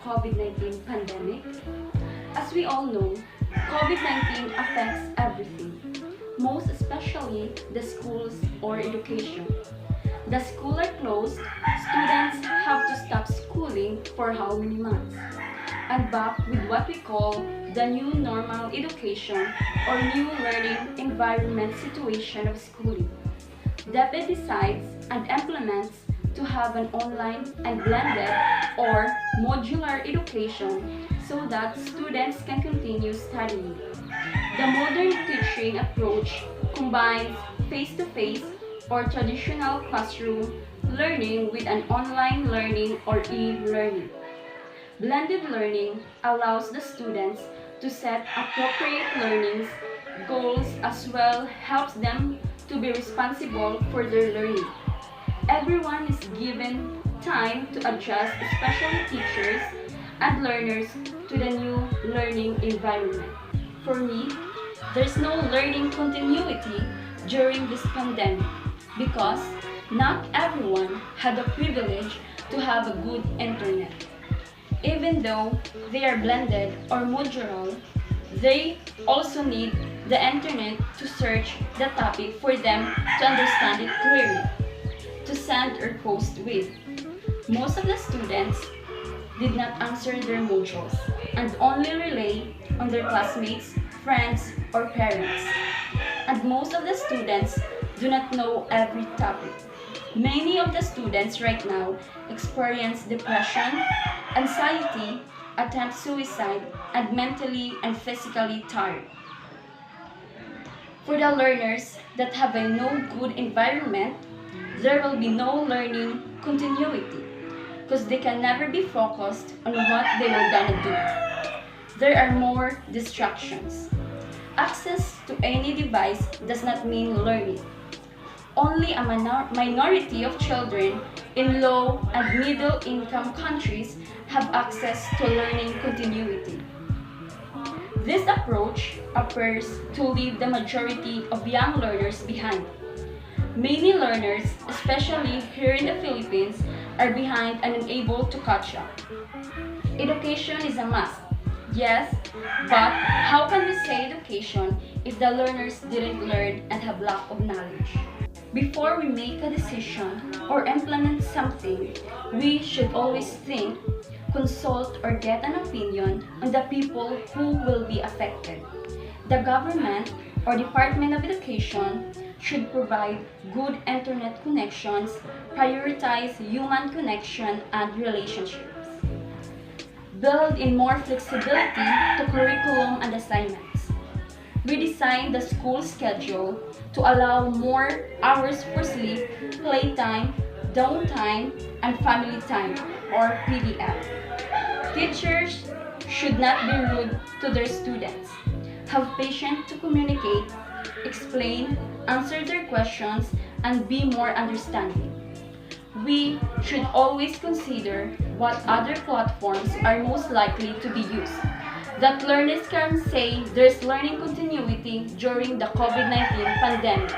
COVID-19 pandemic? As we all know, COVID-19 affects everything, most especially the schools or education. The schools are closed, students have to stop schooling for how many months? And back with what we call the new normal education or new learning environment situation of schooling. DepEd decides and implements to have an online and blended or modular education so that students can continue studying. The modern teaching approach combines face-to-face or traditional classroom learning with an online learning or e-learning. Blended learning allows the students to set appropriate learning goals as well helps them to be responsible for their learning. Everyone is given time to adjust, especially teachers and learners, to the new learning environment. For me, there's no learning continuity during this pandemic because not everyone had the privilege to have a good internet. Even though they are blended or modular, they also need the internet to search the topic for them to understand it clearly, to send or post with. Most of the students did not answer their modules and only rely on their classmates, friends, or parents. And most of the students do not know every topic. Many of the students right now experience depression, anxiety, attempt suicide, and mentally and physically tired. For the learners that have a no good environment, there will be no learning continuity because they can never be focused on what they were gonna do. There are more distractions. Access to any device does not mean learning. Only a minority of children in low and middle income countries have access to learning continuity. This approach appears to leave the majority of young learners behind. Many learners, especially here in the Philippines, are behind and unable to catch up. Education is a must, yes, but how can we say education if the learners didn't learn and have lack of knowledge? Before we make a decision or implement something, we should always think, consult, or get an opinion on the people who will be affected. The government or Department of Education should provide good internet connections, prioritize human connection and relationships, build in more flexibility to curriculum and assignments, redesign the school schedule to allow more hours for sleep, playtime, downtime, and family time, or PDF. Teachers should not be rude to their students. Have patience to communicate, explain, answer their questions, and be more understanding. We should always consider what other platforms are most likely to be used, that learners can say there's learning continuity during the COVID-19 pandemic.